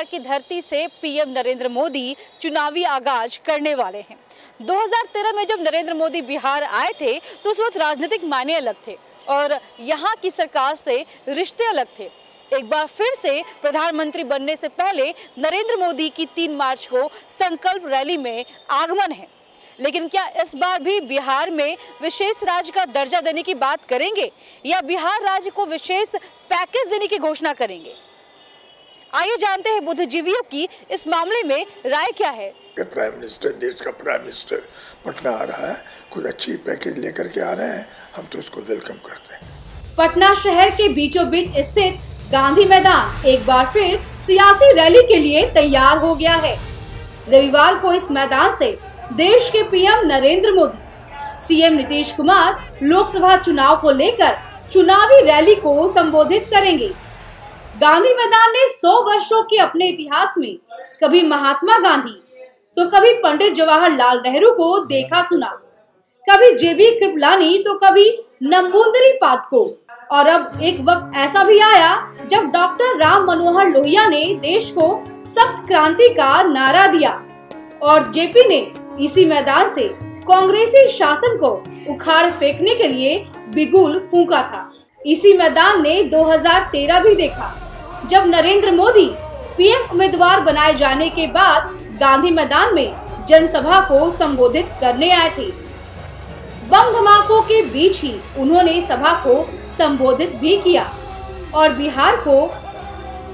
बिहार की धरती से पीएम नरेंद्र मोदी चुनावी आगाज करने वाले हैं। 2013 में जब नरेंद्र मोदी बिहार आए थे तो उस वक्त राजनीतिक मायने अलग थे और यहाँ की सरकार से रिश्ते अलग थे। एक बार फिर से प्रधानमंत्री बनने से पहले नरेंद्र मोदी की 3 मार्च को संकल्प रैली में आगमन है। लेकिन क्या इस बार भी बिहार में विशेष राज्य का दर्जा देने की बात करेंगे या बिहार राज्य को विशेष पैकेज देने की घोषणा करेंगे? आइए जानते हैं बुद्धिजीवियों की इस मामले में राय क्या है। प्राइम मिनिस्टर, देश का प्राइम मिनिस्टर पटना आ रहा है, कोई अच्छी पैकेज लेकर के आ रहे हैं, हम तो उसको वेलकम करते हैं। पटना शहर के बीचों बीच स्थित गांधी मैदान एक बार फिर सियासी रैली के लिए तैयार हो गया है। रविवार को इस मैदान से देश के पीएम नरेंद्र मोदी, सीएम नीतीश कुमार लोकसभा चुनाव को लेकर चुनावी रैली को संबोधित करेंगे। गांधी मैदान ने 100 वर्षों के अपने इतिहास में कभी महात्मा गांधी तो कभी पंडित जवाहरलाल नेहरू को देखा सुना, कभी जेबी कृपलानी तो कभी नंबूदरी पाटको, और अब एक वक्त ऐसा भी आया जब डॉक्टर राम मनोहर लोहिया ने देश को सप्त क्रांति का नारा दिया और जेपी ने इसी मैदान से कांग्रेसी शासन को उखाड़ फेंकने के लिए बिगुल फूंका था। इसी मैदान ने 2013 भी देखा जब नरेंद्र मोदी पीएम उम्मीदवार बनाए जाने के बाद गांधी मैदान में जनसभा को संबोधित करने आए थे। बम धमाकों के बीच ही उन्होंने सभा को संबोधित भी किया और बिहार को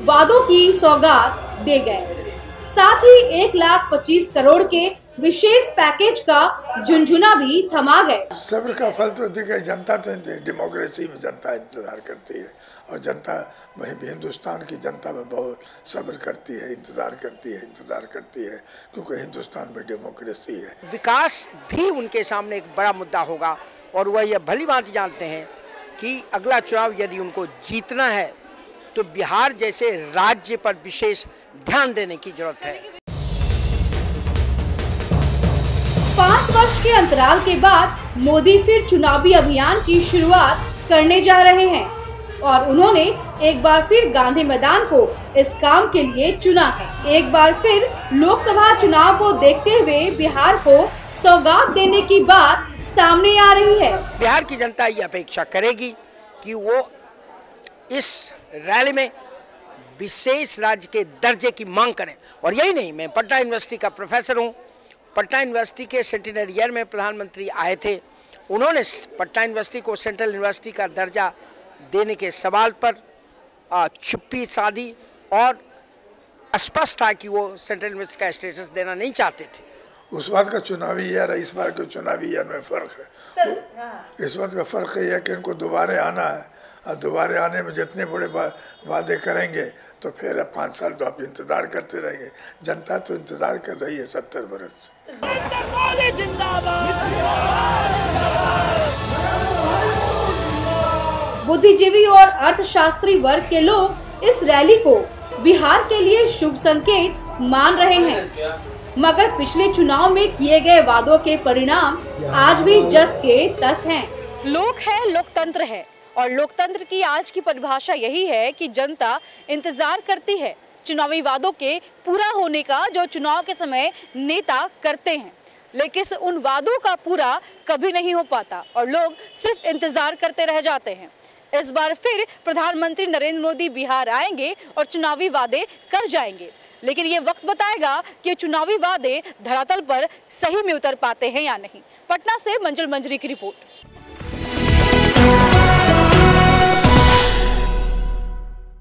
वादों की सौगात दे गए। साथ ही 1,25,00,000 करोड़ के विशेष पैकेज का झुनझुना भी थमा गए। सब्र का फल तो दिखे। जनता तो डेमोक्रेसी में जनता इंतजार करती है और जनता वही भी हिंदुस्तान की जनता में बहुत सब्र करती है, इंतजार करती है क्योंकि हिंदुस्तान में डेमोक्रेसी है। विकास भी उनके सामने एक बड़ा मुद्दा होगा और वह यह भली भांति जानते हैं कि अगला चुनाव यदि उनको जीतना है तो बिहार जैसे राज्य पर विशेष ध्यान देने की जरूरत है। 5 वर्ष के अंतराल के बाद मोदी फिर चुनावी अभियान की शुरुआत करने जा रहे हैं और उन्होंने एक बार फिर गांधी मैदान को इस काम के लिए चुना है। एक बार फिर लोकसभा चुनाव को देखते हुए बिहार को सौगात देने की बात सामने आ रही है। बिहार की जनता ये अपेक्षा करेगी कि वो इस रैली में विशेष राज्य के दर्जे की मांग करें। और यही नहीं, मैं पटना यूनिवर्सिटी का प्रोफेसर हूँ। पटना यूनिवर्सिटी के सेंटिनरी ईयर में प्रधानमंत्री आए थे, उन्होंने पटना यूनिवर्सिटी को सेंट्रल यूनिवर्सिटी का दर्जा देने के सवाल पर चुप्पी साधी और स्पष्ट था कि वो सेंट्रल यूनिवर्सिटी का स्टेटस देना नहीं चाहते थे। उस बात का चुनावी ईयर है, इस बार के चुनावी ईयर में फर्क है। इस बात का फर्क ये है कि इनको दोबारा आना है और दोबारा आने में जितने बड़े वादे करेंगे तो फिर 5 साल तो आप इंतजार करते रहेंगे। जनता तो इंतजार कर रही है 70 बरस। बुद्धिजीवी और अर्थशास्त्री वर्ग के लोग इस रैली को बिहार के लिए शुभ संकेत मान रहे हैं, मगर पिछले चुनाव में किए गए वादों के परिणाम आज भी जस के तस हैं। लोक है, लोकतंत्र है और लोकतंत्र की आज की परिभाषा यही है कि जनता इंतजार करती है चुनावी वादों के पूरा होने का जो चुनाव के समय नेता करते हैं, लेकिन उन वादों का पूरा कभी नहीं हो पाता और लोग सिर्फ इंतजार करते रह जाते हैं। इस बार फिर प्रधानमंत्री नरेंद्र मोदी बिहार आएंगे और चुनावी वादे कर जाएंगे, लेकिन ये वक्त बताएगा कि चुनावी वादे धरातल पर सही में उतर पाते हैं या नहीं। पटना से मंजुल मंजरी की रिपोर्ट।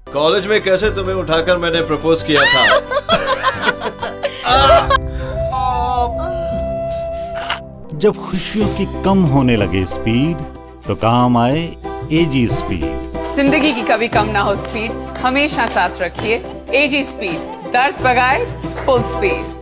कॉलेज में कैसे तुम्हें उठाकर मैंने प्रपोज किया था। जब खुशियों की कम होने लगे स्पीड तो काम आए एजी स्पीड। जिंदगी की कभी कम ना हो स्पीड, हमेशा साथ रखिए एजी स्पीड। दर्द भगाए फुल स्पीड।